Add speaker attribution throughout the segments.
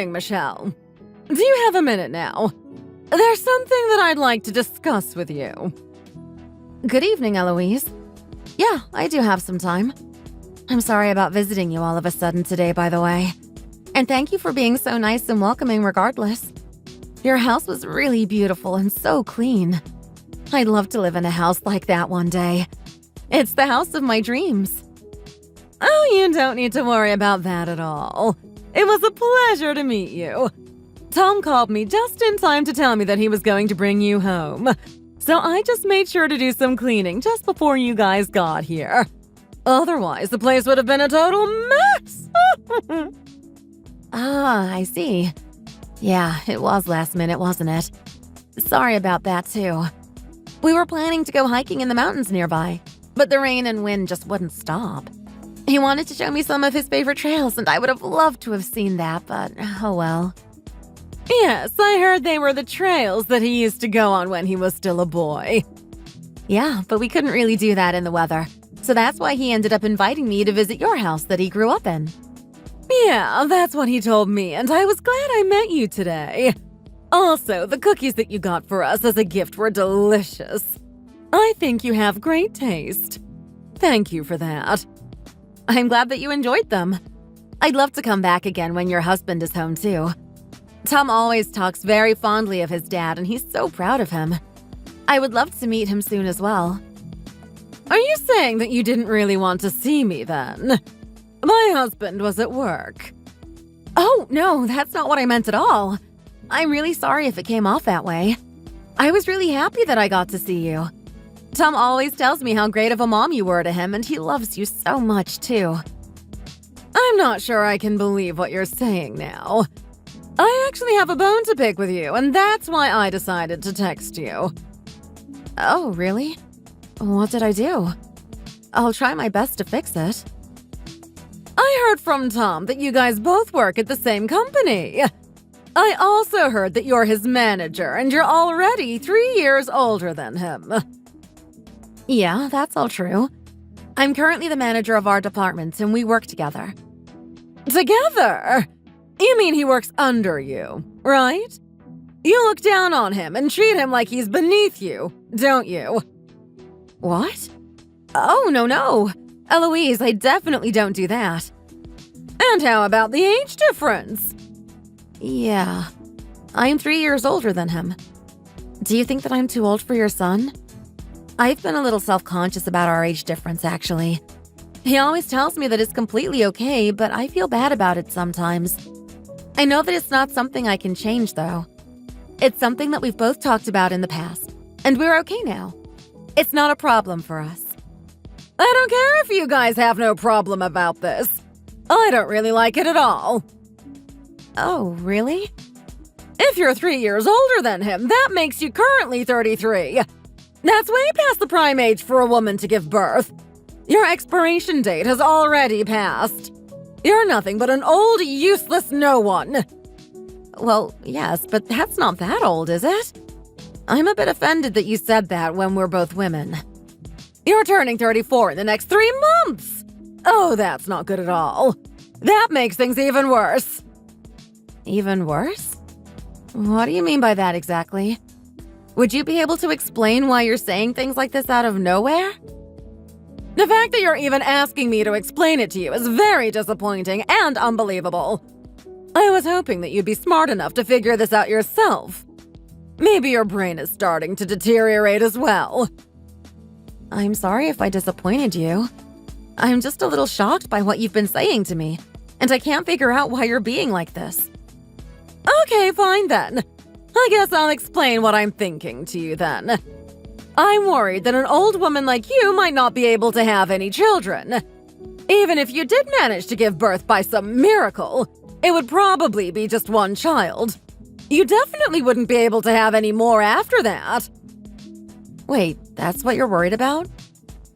Speaker 1: evening, Michelle. Do you have a minute now? There's something that I'd like to discuss with you.
Speaker 2: Good evening, Eloise. Yeah, I do have some time. I'm sorry about visiting you all of a sudden today, by the way. And thank you for being so nice and welcoming regardless. Your house was really beautiful and so clean. I'd love to live in a house like that one day. It's the house of my dreams.
Speaker 1: Oh, you don't need to worry about that at all. It was a pleasure to meet you. Tom called me just in time to tell me that he was going to bring you home. So I just made sure to do some cleaning just before you guys got here. Otherwise, the place would have been a total mess.
Speaker 2: Ah, I see. Yeah, it was last minute, wasn't it? Sorry about that, too. We were planning to go hiking in the mountains nearby, but the rain and wind just wouldn't stop. He wanted to show me some of his favorite trails, and I would have loved to have seen that, but oh well.
Speaker 1: Yes, I heard they were the trails that he used to go on when he was still a boy.
Speaker 2: Yeah, but we couldn't really do that in the weather, so that's why he ended up inviting me to visit your house that he grew up in.
Speaker 1: Yeah, that's what he told me, and I was glad I met you today. Also, the cookies that you got for us as a gift were delicious. I think you have great taste. Thank you for that.
Speaker 2: I'm glad that you enjoyed them. I'd love to come back again when your husband is home, too. Tom always talks very fondly of his dad, and he's so proud of him. I would love to meet him soon as well.
Speaker 1: Are you saying that you didn't really want to see me then? My husband was at work.
Speaker 2: Oh, no, that's not what I meant at all. I'm really sorry if it came off that way. I was really happy that I got to see you. Tom always tells me how great of a mom you were to him, and he loves you so much, too.
Speaker 1: I'm not sure I can believe what you're saying now. I actually have a bone to pick with you, and that's why I decided to text you.
Speaker 2: Oh, really? What did I do? I'll try my best to fix it.
Speaker 1: I heard from Tom that you guys both work at the same company. I also heard that you're his manager, and you're already 3 years older than him.
Speaker 2: Yeah, that's all true. I'm currently the manager of our department, and we work together.
Speaker 1: Together? You mean he works under you, right? You look down on him and treat him like he's beneath you, don't you?
Speaker 2: What? Oh, no. Eloise, I definitely don't do that.
Speaker 1: And how about the age difference?
Speaker 2: Yeah, I'm 3 years older than him. Do you think that I'm too old for your son? I've been a little self-conscious about our age difference, actually. He always tells me that it's completely okay, but I feel bad about it sometimes. I know that it's not something I can change, though. It's something that we've both talked about in the past, and we're okay now. It's not a problem for us.
Speaker 1: I don't care if you guys have no problem about this. I don't really like it at all.
Speaker 2: Oh, really?
Speaker 1: If you're 3 years older than him, that makes you currently 33. That's way past the prime age for a woman to give birth. Your expiration date has already passed. You're nothing but an old, useless no one.
Speaker 2: Well, yes, but that's not that old, is it? I'm a bit offended that you said that when we're both women.
Speaker 1: You're turning 34 in the next 3 months. Oh, that's not good at all. That makes things even worse.
Speaker 2: Even worse? What do you mean by that exactly? Would you be able to explain why you're saying things like this out of nowhere?
Speaker 1: The fact that you're even asking me to explain it to you is very disappointing and unbelievable. I was hoping that you'd be smart enough to figure this out yourself. Maybe your brain is starting to deteriorate as well.
Speaker 2: I'm sorry if I disappointed you. I'm just a little shocked by what you've been saying to me, and I can't figure out why you're being like this.
Speaker 1: Okay, fine then. I guess I'll explain what I'm thinking to you then. I'm worried that an old woman like you might not be able to have any children. Even if you did manage to give birth by some miracle, it would probably be just one child. You definitely wouldn't be able to have any more after that.
Speaker 2: Wait, that's what you're worried about?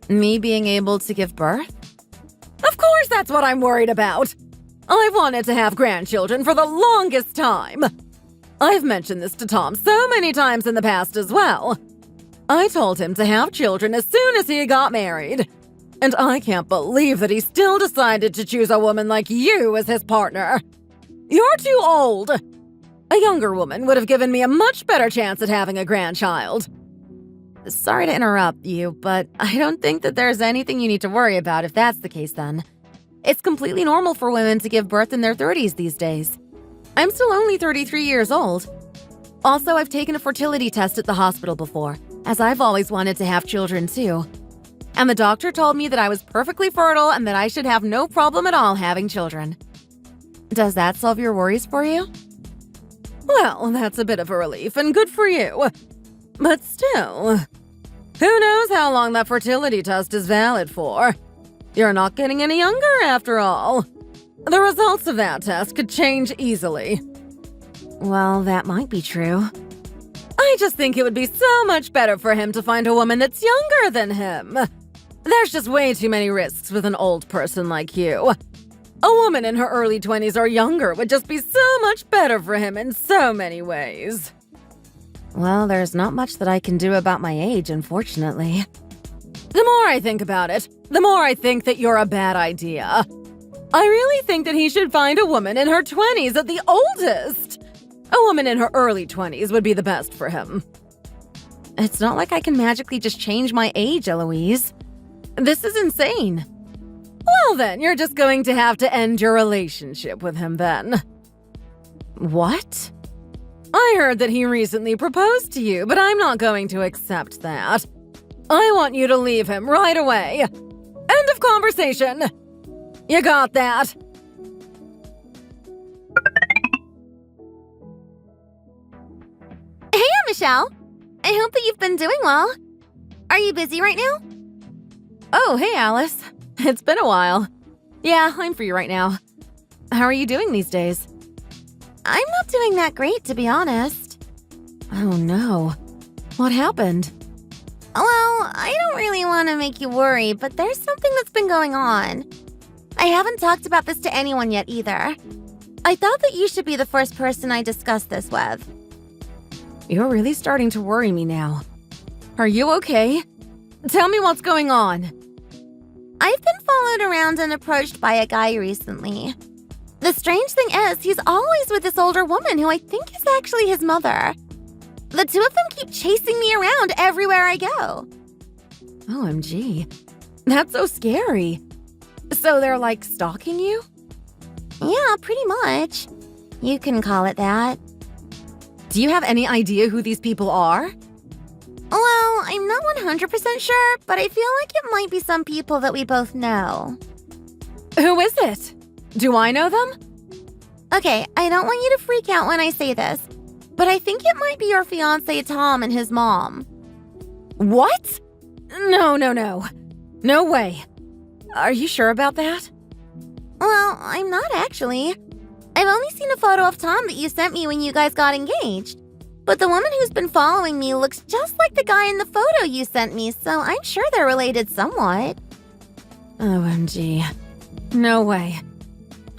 Speaker 2: Me being able to give birth?
Speaker 1: Of course that's what I'm worried about. I've wanted to have grandchildren for the longest time. I've mentioned this to Tom so many times in the past as well. I told him to have children as soon as he got married. And I can't believe that he still decided to choose a woman like you as his partner. You're too old! A younger woman would have given me a much better chance at having a grandchild.
Speaker 2: Sorry to interrupt you, but I don't think that there's anything you need to worry about if that's the case then. It's completely normal for women to give birth in their 30s these days. I'm still only 33 years old. Also, I've taken a fertility test at the hospital before, as I've always wanted to have children too. And the doctor told me that I was perfectly fertile and that I should have no problem at all having children. Does that solve your worries for you?
Speaker 1: Well, that's a bit of a relief, and good for you. But still, who knows how long that fertility test is valid for? You're not getting any younger after all. The results of that test could change easily.
Speaker 2: Well, that might be true.
Speaker 1: I just think it would be so much better for him to find a woman that's younger than him. There's just way too many risks with an old person like you. A woman in her early 20s or younger would just be so much better for him in so many ways.
Speaker 2: Well, there's not much that I can do about my age, unfortunately.
Speaker 1: The more I think about it, the more I think that you're a bad idea. I really think that he should find a woman in her 20s at the oldest. A woman in her early 20s would be the best for him.
Speaker 2: It's not like I can magically just change my age, Eloise. This is insane.
Speaker 1: Well then, you're just going to have to end your relationship with him then.
Speaker 2: What?
Speaker 1: I heard that he recently proposed to you, but I'm not going to accept that. I want you to leave him right away. End of conversation. You got that?
Speaker 2: Hey, Michelle. I hope that you've been doing well. Are you busy right now?
Speaker 1: Oh, hey, Alice. It's been a while. Yeah, I'm free right now. How are you doing these days?
Speaker 2: I'm not doing that great, to be honest.
Speaker 1: Oh, no. What happened?
Speaker 2: Well, I don't really want to make you worry, but there's something that's been going on. I haven't talked about this to anyone yet either. I thought that you should be the first person I discuss this with.
Speaker 1: You're really starting to worry me now. Are you okay? Tell me what's going on.
Speaker 2: I've been followed around and approached by a guy recently. The strange thing is, he's always with this older woman who I think is actually his mother. The two of them keep chasing me around everywhere I go.
Speaker 1: OMG. That's so scary. So they're like stalking you?
Speaker 2: Yeah, pretty much. You can call it that.
Speaker 1: Do you have any idea who these people are?
Speaker 2: Well, I'm not 100% sure, but I feel like it might be some people that we both know.
Speaker 1: Who is it? Do I know them?
Speaker 2: Okay, I don't want you to freak out when I say this, but I think it might be your fiancé Tom and his mom.
Speaker 1: What? No. No way. Are you sure about that?
Speaker 2: Well, I'm not actually. I've only seen a photo of Tom that you sent me when you guys got engaged. But the woman who's been following me looks just like the guy in the photo you sent me, so I'm sure they're related somewhat.
Speaker 1: OMG. No way.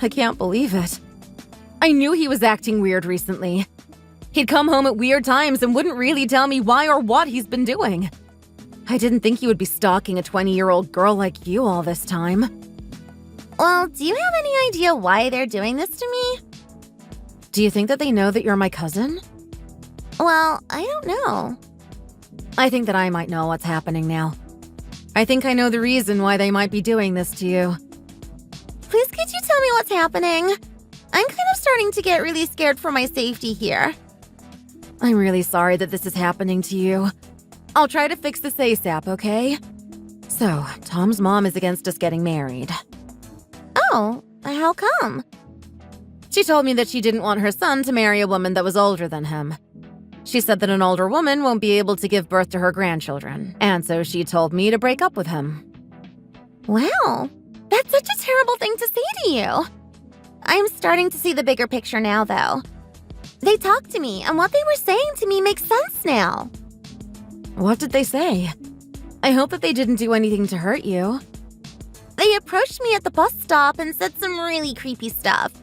Speaker 1: I can't believe it. I knew he was acting weird recently. He'd come home at weird times and wouldn't really tell me why or what he's been doing. I didn't think he would be stalking a 20-year-old girl like you all this time.
Speaker 2: Well, do you have any idea why they're doing this to me?
Speaker 1: Do you think that they know that you're my cousin?
Speaker 2: Well, I don't know.
Speaker 1: I think that I might know what's happening now. I think I know the reason why they might be doing this to you.
Speaker 2: Please could you tell me what's happening? I'm kind of starting to get really scared for my safety here.
Speaker 1: I'm really sorry that this is happening to you. I'll try to fix this ASAP, okay? So, Tom's mom is against us getting married.
Speaker 2: Oh, how come?
Speaker 1: She told me that she didn't want her son to marry a woman that was older than him. She said that an older woman won't be able to give birth to her grandchildren, and so she told me to break up with him.
Speaker 2: Wow, that's such a terrible thing to say to you. I'm starting to see the bigger picture now, though. They talked to me, and what they were saying to me makes sense now.
Speaker 1: What did they say? I hope that they didn't do anything to hurt you.
Speaker 2: They approached me at the bus stop and said some really creepy stuff.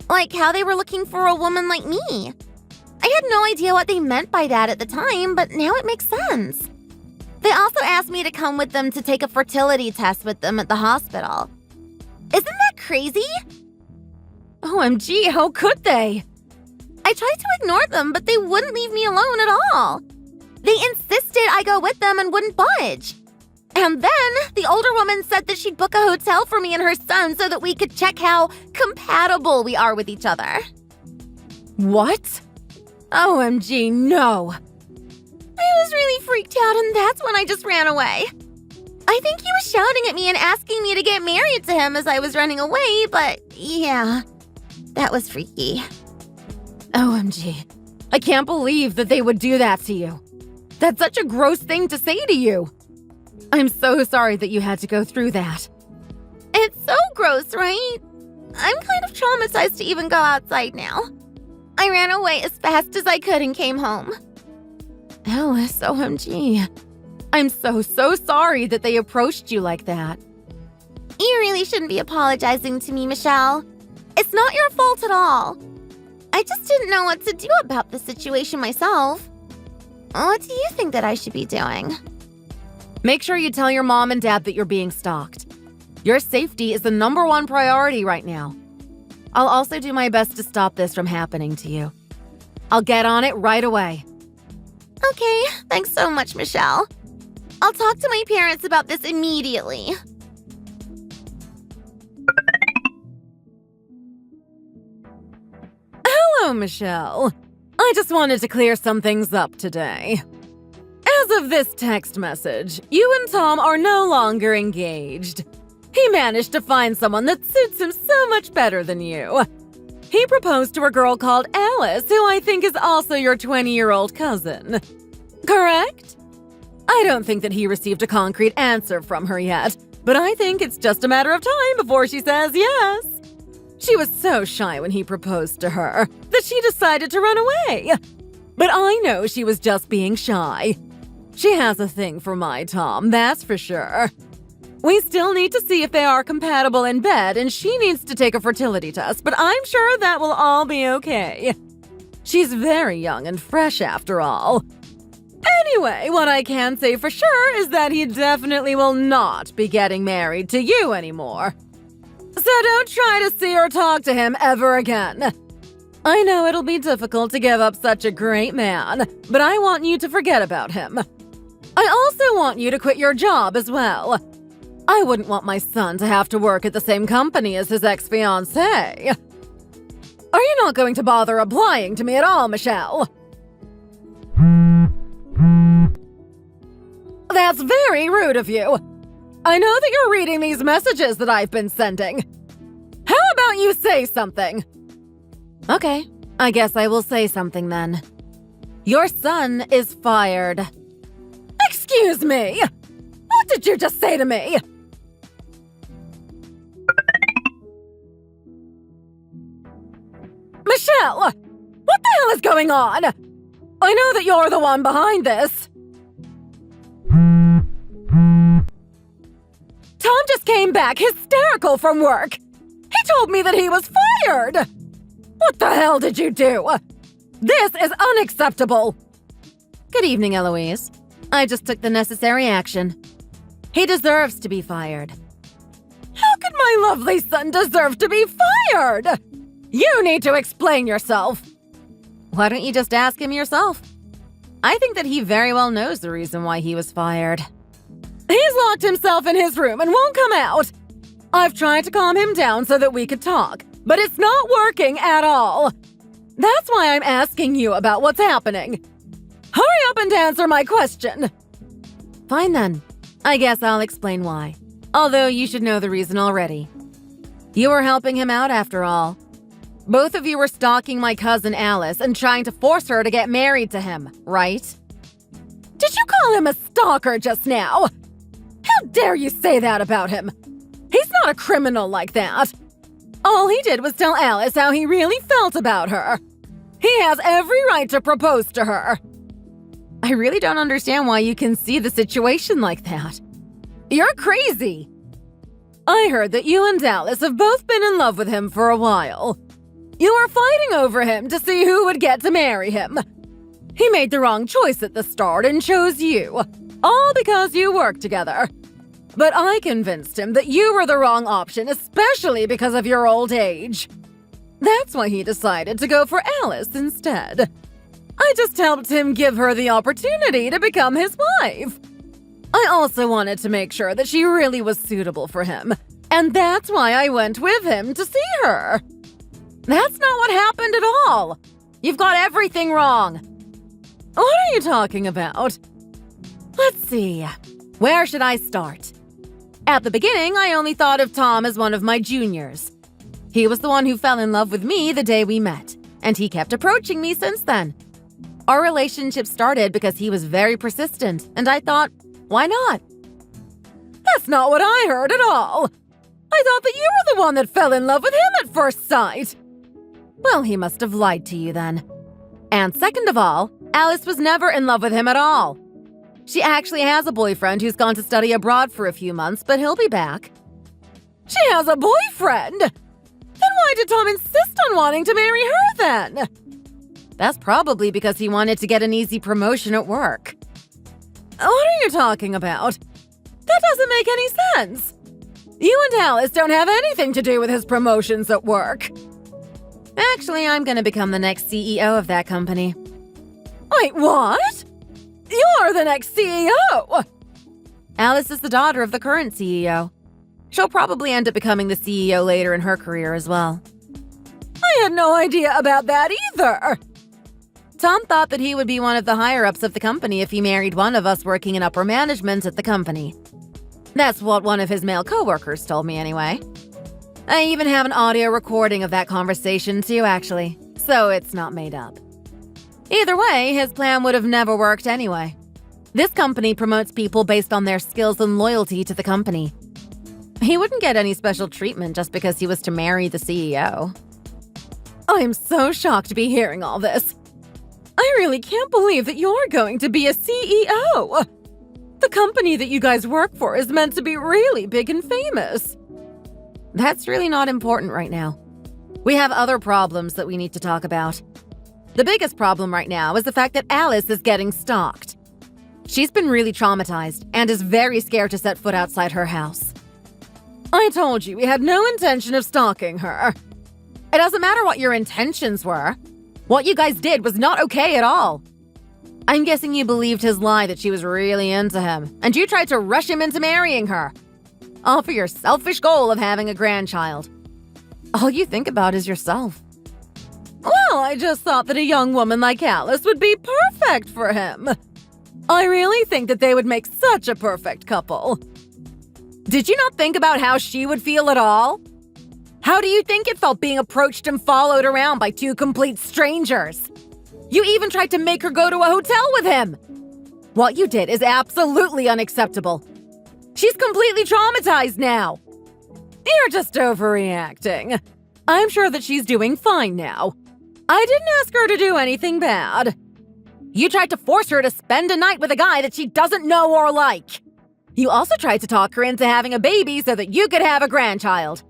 Speaker 2: Like how they were looking for a woman like me. I had no idea what they meant by that at the time, but now it makes sense. They also asked me to come with them to take a fertility test with them at the hospital. Isn't that crazy? OMG, how could they? I tried to ignore them, but they wouldn't leave me alone at all. They insisted I go with them and wouldn't budge. And then the older woman said that she'd book a hotel for me and her son so that we could check how compatible we are with each other.
Speaker 1: What? OMG, no.
Speaker 2: I was really freaked out, and that's when I just ran away. I think he was shouting at me and asking me to get married to him as I was running away, but yeah, that was freaky.
Speaker 1: OMG. I can't believe that they would do that to you. That's such a gross thing to say to you. I'm so sorry that you had to go through that.
Speaker 2: It's so gross, right? I'm kind of traumatized to even go outside now. I ran away as fast as I could and came home.
Speaker 1: Alice, OMG. I'm so sorry that they approached you like that.
Speaker 2: You really shouldn't be apologizing to me, Michelle. It's not your fault at all. I just didn't know what to do about the situation myself. What do you think that I should be doing?
Speaker 1: Make sure you tell your mom and dad that you're being stalked. Your safety is the #1 priority right now. I'll also do my best to stop this from happening to you. I'll get on it right away.
Speaker 2: Okay, thanks so much, Michelle. I'll talk to my parents about this immediately.
Speaker 1: Hello, Michelle. I just wanted to clear some things up today. As of this text message, you and Tom are no longer engaged. He managed to find someone that suits him so much better than you. He proposed to a girl called Alice, who I think is also your 20-year-old cousin. Correct? I don't think that he received a concrete answer from her yet, but I think it's just a matter of time before she says yes. She was so shy when he proposed to her that she decided to run away. But I know she was just being shy. She has a thing for my Tom, that's for sure. We still need to see if they are compatible in bed, and she needs to take a fertility test, but I'm sure that will all be okay. She's very young and fresh after all. Anyway, what I can say for sure is that he definitely will not be getting married to you anymore. So don't try to see or talk to him ever again. I know it'll be difficult to give up such a great man, but I want you to forget about him. I also want you to quit your job as well. I wouldn't want my son to have to work at the same company as his ex-fiancé. Are you not going to bother applying to me at all, Michelle? That's very rude of you. I know that you're reading these messages that I've been sending. How about you say something? Okay, I guess I will say something then. Your son is fired. Excuse me? What did you just say to me? Michelle, what the hell is going on? I know that you're the one behind this. Tom just came back hysterical from work. He told me that he was fired. What the hell did you do? This is unacceptable. Good evening, Eloise. I just took the necessary action. He deserves to be fired. How could my lovely son deserve to be fired? You need to explain yourself. Why don't you just ask him yourself? I think that he very well knows the reason why he was fired. He's locked himself in his room and won't come out. I've tried to calm him down so that we could talk, but it's not working at all. That's why I'm asking you about what's happening. Hurry up and answer my question. Fine then. I guess I'll explain why. Although you should know the reason already. You were helping him out after all. Both of you were stalking my cousin Alice and trying to force her to get married to him, right? Did you call him a stalker just now? How dare you say that about him? He's not a criminal like that. All he did was tell Alice how he really felt about her. He has every right to propose to her. I really don't understand why you can see the situation like that. You're crazy. I heard that you and Alice have both been in love with him for a while. You were fighting over him to see who would get to marry him. He made the wrong choice at the start and chose you, all because you worked together. But I convinced him that you were the wrong option, especially because of your old age. That's why he decided to go for Alice instead. I just helped him give her the opportunity to become his wife. I also wanted to make sure that she really was suitable for him, and that's why I went with him to see her. That's not what happened at all. You've got everything wrong. What are you talking about? Let's see. Where should I start? At the beginning, I only thought of Tom as one of my juniors. He was the one who fell in love with me the day we met, and he kept approaching me since then. Our relationship started because he was very persistent, and I thought, why not? That's not what I heard at all. I thought that you were the one that fell in love with him at first sight. Well, he must have lied to you then. And second of all, Alice was never in love with him at all. She actually has a boyfriend who's gone to study abroad for a few months, but he'll be back. She has a boyfriend? Then why did Tom insist on wanting to marry her then? That's probably because he wanted to get an easy promotion at work. What are you talking about? That doesn't make any sense. You and Alice don't have anything to do with his promotions at work. Actually, I'm going to become the next CEO of that company. Wait, what? You're the next CEO! Alice is the daughter of the current CEO. She'll probably end up becoming the CEO later in her career as well. I had no idea about that either. Tom thought that he would be one of the higher-ups of the company if he married one of us working in upper management at the company. That's what one of his male coworkers told me anyway. I even have an audio recording of that conversation too, actually, so it's not made up. Either way, his plan would have never worked anyway. This company promotes people based on their skills and loyalty to the company. He wouldn't get any special treatment just because he was to marry the CEO. I'm so shocked to be hearing all this. I really can't believe that you're going to be a CEO. The company that you guys work for is meant to be really big and famous. That's really not important right now. We have other problems that we need to talk about. The biggest problem right now is the fact that Alice is getting stalked. She's been really traumatized and is very scared to set foot outside her house. I told you we had no intention of stalking her. It doesn't matter what your intentions were. What you guys did was not okay at all. I'm guessing you believed his lie that she was really into him, and you tried to rush him into marrying her. All for your selfish goal of having a grandchild. All you think about is yourself. Well, I just thought that a young woman like Alice would be perfect for him. I really think that they would make such a perfect couple. Did you not think about how she would feel at all? How do you think it felt being approached and followed around by two complete strangers? You even tried to make her go to a hotel with him. What you did is absolutely unacceptable. She's completely traumatized now. You're just overreacting. I'm sure that she's doing fine now. I didn't ask her to do anything bad. You tried to force her to spend a night with a guy that she doesn't know or like. You also tried to talk her into having a baby so that you could have a grandchild.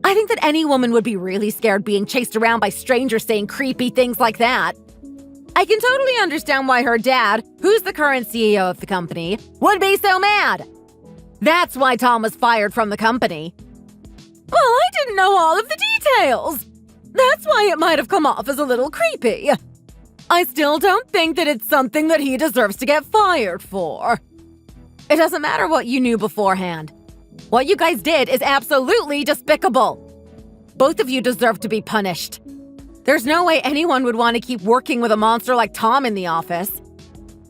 Speaker 1: I think that any woman would be really scared being chased around by strangers saying creepy things like that. I can totally understand why her dad, who's the current CEO of the company, would be so mad. That's why Tom was fired from the company. Well, I didn't know all of the details. That's why it might have come off as a little creepy. I still don't think that it's something that he deserves to get fired for. It doesn't matter what you knew beforehand. What you guys did is absolutely despicable. Both of you deserve to be punished. There's no way anyone would want to keep working with a monster like Tom in the office.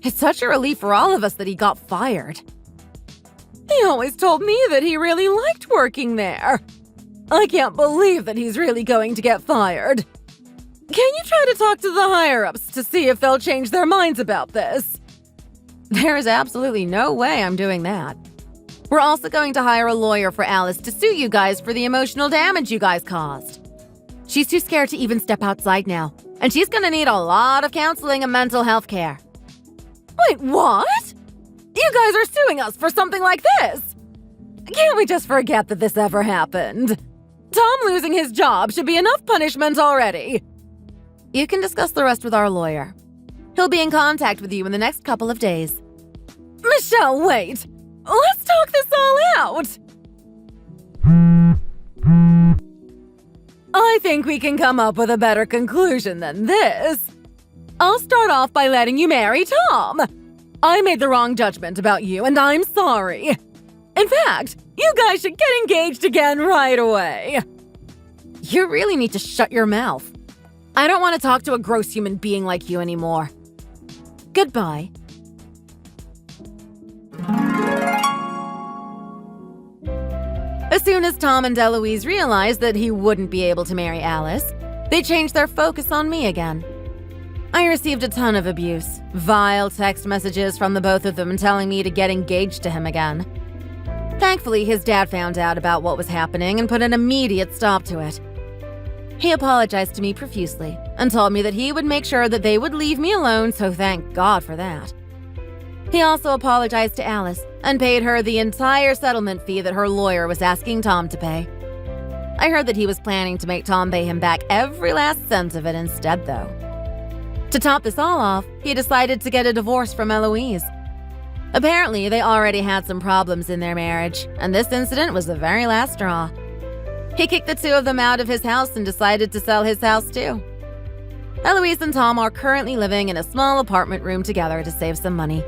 Speaker 1: It's such a relief for all of us that he got fired. He always told me that he really liked working there. I can't believe that he's really going to get fired. Can you try to talk to the higher-ups to see if they'll change their minds about this? There is absolutely no way I'm doing that. We're also going to hire a lawyer for Alice to sue you guys for the emotional damage you guys caused. She's too scared to even step outside now, and she's gonna need a lot of counseling and mental health care. Wait, what? You guys are suing us for something like this? Can't we just forget that this ever happened? Tom losing his job should be enough punishment already. You can discuss the rest with our lawyer. He'll be in contact with you in the next couple of days. Michelle, wait! Let's talk this all out! I think we can come up with a better conclusion than this. I'll start off by letting you marry Tom. I made the wrong judgment about you, and I'm sorry. In fact, you guys should get engaged again right away.
Speaker 2: You really need to shut your mouth. I don't want to talk to a gross human being like you anymore. Goodbye.
Speaker 1: As soon as Tom and Eloise realized that he wouldn't be able to marry Alice, they changed their focus on me again. I received a ton of abuse, vile text messages from the both of them telling me to get engaged to him again. Thankfully, his dad found out about what was happening and put an immediate stop to it. He apologized to me profusely and told me that he would make sure that they would leave me alone, so thank God for that. He also apologized to Alice and paid her the entire settlement fee that her lawyer was asking Tom to pay. I heard that he was planning to make Tom pay him back every last cent of it instead, though. To top this all off, he decided to get a divorce from Eloise. Apparently, they already had some problems in their marriage, and this incident was the very last straw. He kicked the two of them out of his house and decided to sell his house too. Eloise and Tom are currently living in a small apartment room together to save some money.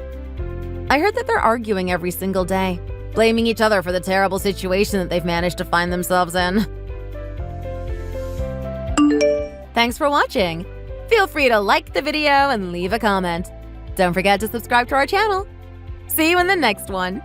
Speaker 1: I heard that they're arguing every single day, blaming each other for the terrible situation that they've managed to find themselves in. Thanks for watching. Feel free to like the video and leave a comment. Don't forget to subscribe to our channel. See you in the next one.